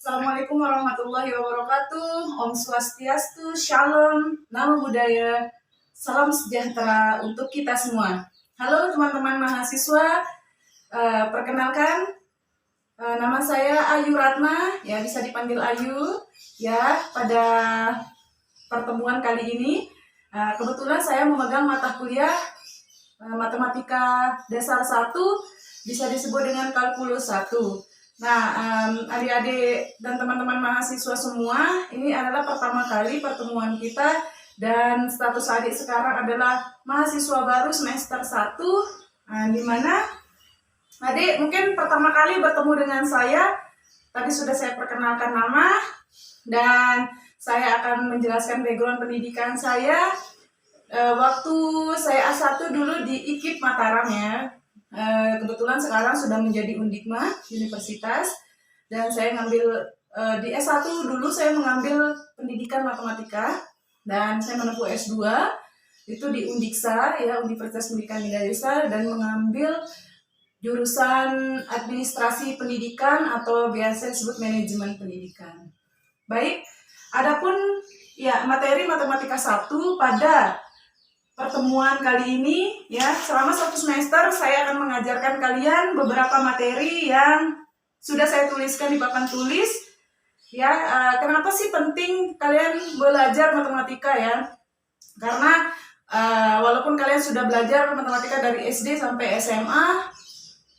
Assalamualaikum warahmatullahi wabarakatuh. Om Swastiastu, Shalom, Namo Buddhaya, salam sejahtera untuk kita semua. Halo teman-teman mahasiswa, perkenalkan nama saya Ayu Ratna, ya bisa dipanggil Ayu. Ya, pada pertemuan kali ini kebetulan saya memegang mata kuliah Matematika Dasar 1, bisa disebut dengan Kalkulus 1. Nah, adik-adik dan teman-teman mahasiswa semua, ini adalah pertama kali pertemuan kita dan status adik sekarang adalah mahasiswa baru semester 1, di mana adik mungkin pertama kali bertemu dengan saya. Tadi sudah saya perkenalkan nama dan saya akan menjelaskan background pendidikan saya. Waktu saya A1 dulu di IKIP Mataram ya. Kebetulan sekarang sudah menjadi Undikma Universitas dan saya ngambil di S1 dulu saya mengambil pendidikan matematika dan saya menempuh S2 itu di Undiksa ya, Universitas Pendidikan Indonesia, dan mengambil jurusan administrasi pendidikan atau biasa disebut manajemen pendidikan. Baik, adapun ya materi matematika 1 pada pertemuan kali ini ya, selama 1 semester saya akan mengajarkan kalian beberapa materi yang sudah saya tuliskan di papan tulis ya. Kenapa sih penting kalian belajar matematika ya? Karena walaupun kalian sudah belajar matematika dari SD sampai SMA,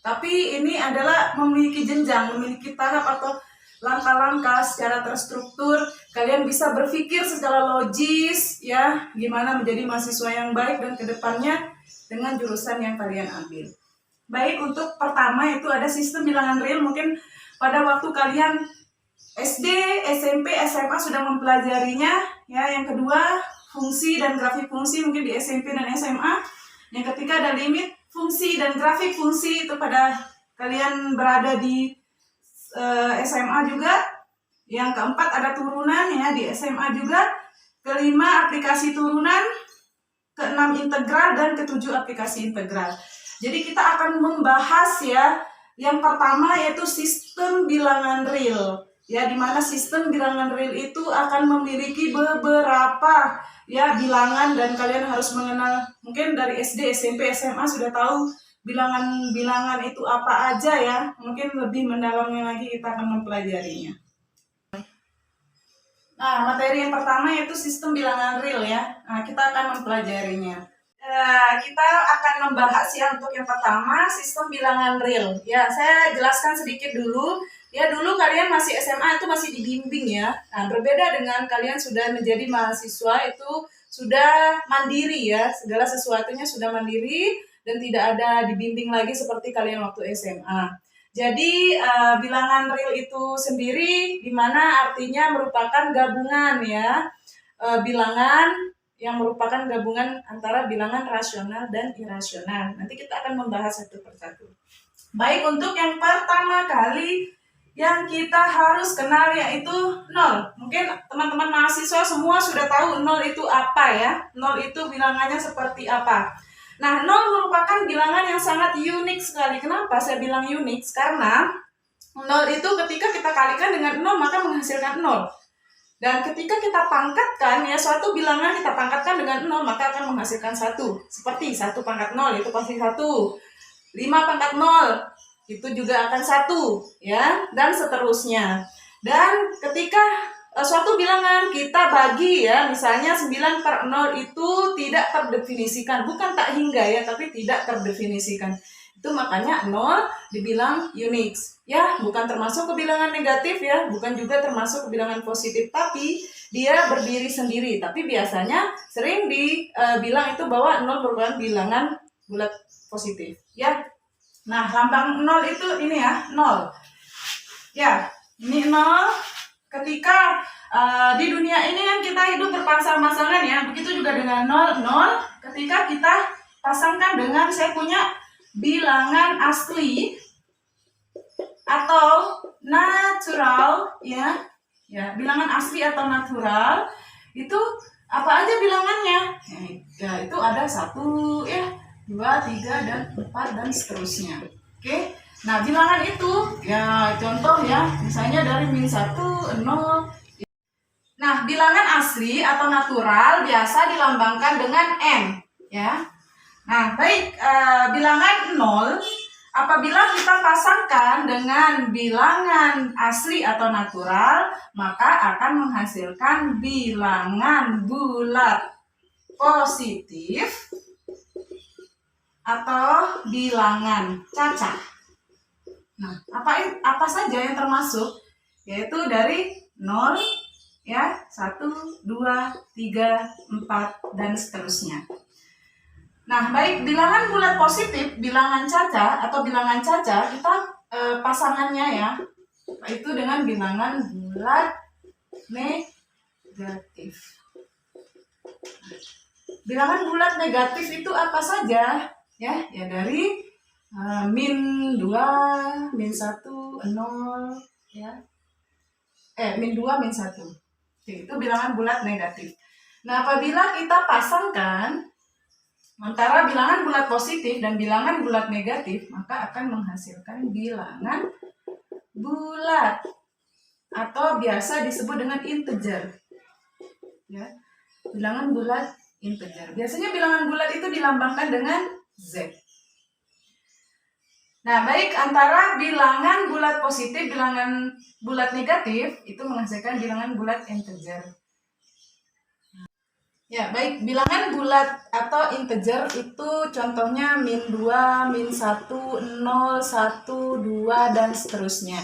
tapi ini adalah memiliki jenjang, memiliki tahap atau langkah-langkah secara terstruktur. Kalian bisa berpikir secara logis ya, gimana menjadi mahasiswa yang baik dan kedepannya dengan jurusan yang kalian ambil. Baik, untuk pertama itu ada sistem bilangan real. Mungkin pada waktu kalian SD, SMP, SMA sudah mempelajarinya ya. Yang kedua, fungsi dan grafik fungsi mungkin di SMP dan SMA. Yang ketiga ada limit fungsi dan grafik fungsi, itu pada kalian berada di SMA juga. Yang keempat ada turunan ya di SMA juga. Kelima aplikasi turunan. Keenam integral, dan ketujuh aplikasi integral. Jadi kita akan membahas ya yang pertama yaitu sistem bilangan real ya, dimana sistem bilangan real itu akan memiliki beberapa ya bilangan dan kalian harus mengenal. Mungkin dari SD, SMP, SMA sudah tahu bilangan-bilangan itu apa aja ya. Mungkin lebih mendalamnya lagi kita akan mempelajarinya. Nah, materi yang pertama yaitu sistem bilangan real ya. Nah, kita akan mempelajarinya. Kita akan membahas ya untuk yang pertama sistem bilangan real. Ya, saya jelaskan sedikit dulu. Ya, dulu kalian masih SMA itu masih dibimbing ya. Nah, berbeda dengan kalian sudah menjadi mahasiswa itu sudah mandiri ya. Segala sesuatunya sudah mandiri dan tidak ada dibimbing lagi seperti kalian waktu SMA. Jadi bilangan real itu sendiri dimana artinya merupakan gabungan ya, bilangan yang merupakan gabungan antara bilangan rasional dan irasional. Nanti kita akan membahas satu persatu. Baik, untuk yang pertama kali yang kita harus kenal yaitu nol. Mungkin teman-teman mahasiswa semua sudah tahu nol itu apa ya. Nol itu bilangannya seperti apa. Nah, nol merupakan bilangan yang sangat unik sekali. Kenapa saya bilang unik? Karena nol itu ketika kita kalikan dengan nol maka menghasilkan nol. Dan ketika kita pangkatkan ya, suatu bilangan kita pangkatkan dengan nol maka akan menghasilkan 1. Seperti 1 pangkat 0 itu pasti 1. 5 pangkat 0 itu juga akan 1 ya, dan seterusnya. Dan ketika suatu bilangan kita bagi ya, misalnya 9/0 itu tidak terdefinisikan, bukan tak hingga ya, tapi tidak terdefinisikan. Itu makanya 0 dibilang unik ya, bukan termasuk ke bilangan negatif ya, bukan juga termasuk ke bilangan positif, tapi dia berdiri sendiri. Tapi biasanya sering dibilang itu bahwa 0 merupakan bilangan bulat positif ya. Nah, lambang 0 itu ini ya, 0 ya, ini 0. Ketika di dunia ini kan kita hidup berpasang-pasangan ya, begitu juga dengan 0. Ketika kita pasangkan dengan saya punya bilangan asli atau natural ya, bilangan asli atau natural itu apa aja bilangannya? Ya, itu ada 1 ya, 2, 3 dan 4 dan seterusnya. Oke. Nah, bilangan itu ya contoh ya, misalnya dari -1, 0. Nah, bilangan asli atau natural biasa dilambangkan dengan N, ya. Nah, baik, bilangan 0 apabila kita pasangkan dengan bilangan asli atau natural, maka akan menghasilkan bilangan bulat positif atau bilangan cacat. Nah, apa saja yang termasuk? Yaitu dari 0 ya, 1, 2, 3, 4 dan seterusnya. Nah, baik, bilangan bulat positif, bilangan cacat atau bilangan cacat, kita pasangannya ya, itu dengan bilangan bulat negatif. Bilangan bulat negatif itu apa saja? Ya dari -2, -1, 0 ya. -2, -1. Itu bilangan bulat negatif. Nah, apabila kita pasangkan antara bilangan bulat positif dan bilangan bulat negatif, maka akan menghasilkan bilangan bulat atau biasa disebut dengan integer. Ya, bilangan bulat integer. Biasanya bilangan bulat itu dilambangkan dengan Z. Nah, baik, antara bilangan bulat positif, bilangan bulat negatif itu menghasilkan bilangan bulat integer. Ya, baik, bilangan bulat atau integer itu contohnya -2, -1, 0, 1, 2 dan seterusnya.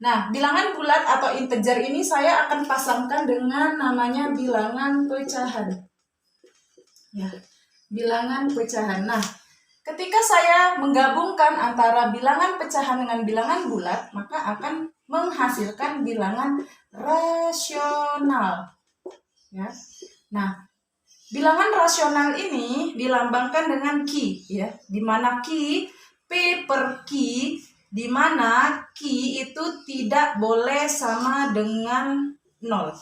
Nah, bilangan bulat atau integer ini saya akan pasangkan dengan namanya bilangan pecahan. Ya, bilangan pecahan. Nah, ketika saya menggabungkan antara bilangan pecahan dengan bilangan bulat, maka akan menghasilkan bilangan rasional. Ya. Nah, bilangan rasional ini dilambangkan dengan Q, ya, di mana Q, P per Q, di mana Q itu tidak boleh sama dengan 0.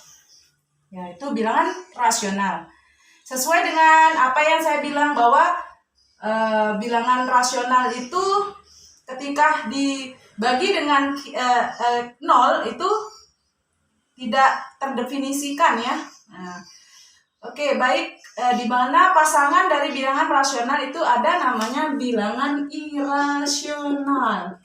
Ya, itu bilangan rasional. Sesuai dengan apa yang saya bilang bahwa bilangan rasional itu ketika dibagi dengan 0 itu tidak terdefinisikan ya. Nah, oke, baik, di mana pasangan dari bilangan rasional itu ada namanya bilangan irasional.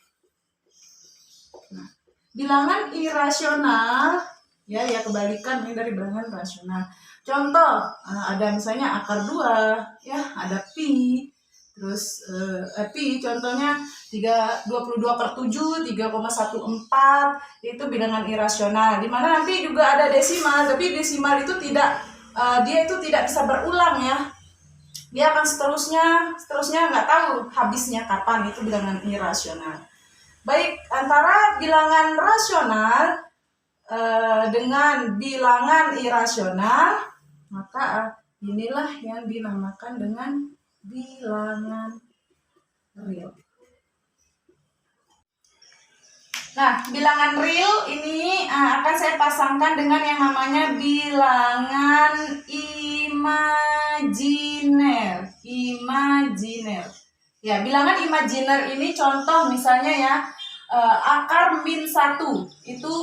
Nah, bilangan irasional ya kebalikan ini dari bilangan rasional. Contoh, ada misalnya akar 2 ya, ada pi. Terus pi contohnya 22/7, 3,14 itu bilangan irasional. Di mana nanti juga ada desimal, tapi desimal itu tidak dia itu tidak bisa berulang ya. Dia akan seterusnya nggak tahu habisnya kapan, itu bilangan irasional. Baik, antara bilangan rasional dengan bilangan irasional, maka inilah yang dinamakan dengan bilangan real. Nah, bilangan real ini akan saya pasangkan dengan yang namanya bilangan imajiner. Ya, bilangan imajiner ini contoh misalnya ya, akar -1 itu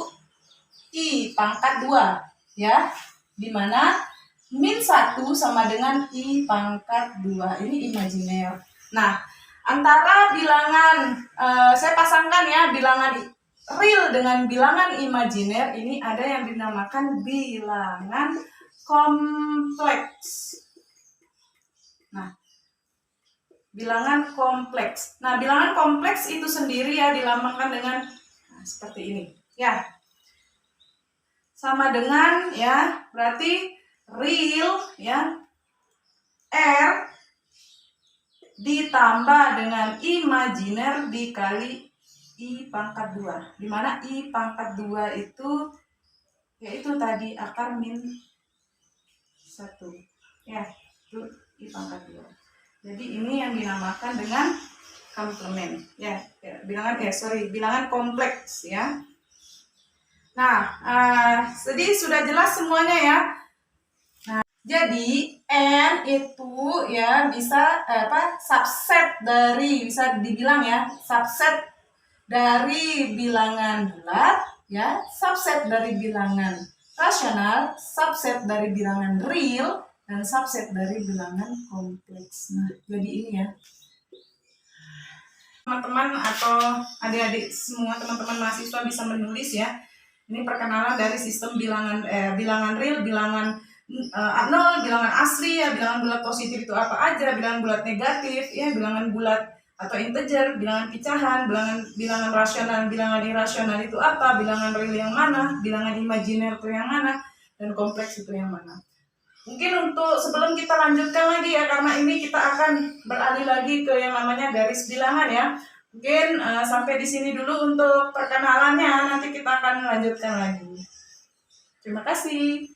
I pangkat 2 ya, dimana -1 sama dengan I pangkat 2, ini imajiner. Nah, antara bilangan saya pasangkan ya, bilangan real dengan bilangan imajiner ini ada yang dinamakan bilangan kompleks. Nah, bilangan kompleks. Nah, bilangan kompleks itu sendiri ya dilambangkan dengan seperti ini. Ya. Sama dengan ya, berarti real ya R ditambah dengan imajiner dikali I pangkat 2, dimana I pangkat 2 itu yaitu tadi akar -1 ya, itu I pangkat 2. Jadi ini yang dinamakan dengan komplement ya, bilangan kompleks ya. Nah, jadi sudah jelas semuanya ya. Nah, jadi N itu ya bisa subset dari, bisa dibilang ya, subset dari bilangan bulat, ya, subset dari bilangan rasional, subset dari bilangan real, dan subset dari bilangan kompleks. Nah, jadi ini ya. Teman-teman atau adik-adik semua, teman-teman mahasiswa bisa menulis ya. Ini perkenalan dari sistem bilangan real, bilangan nol, bilangan asli ya, bilangan bulat positif itu apa aja, bilangan bulat negatif ya, bilangan bulat atau integer, bilangan pecahan, bilangan rasional, bilangan irasional itu apa, bilangan real yang mana, bilangan imajiner itu yang mana, dan kompleks itu yang mana. Mungkin untuk sebelum kita lanjutkan lagi ya, karena ini kita akan beralih lagi ke yang namanya garis bilangan ya. Mungkin sampai di sini dulu untuk perkenalannya, nanti kita akan lanjutkan lagi. Terima kasih.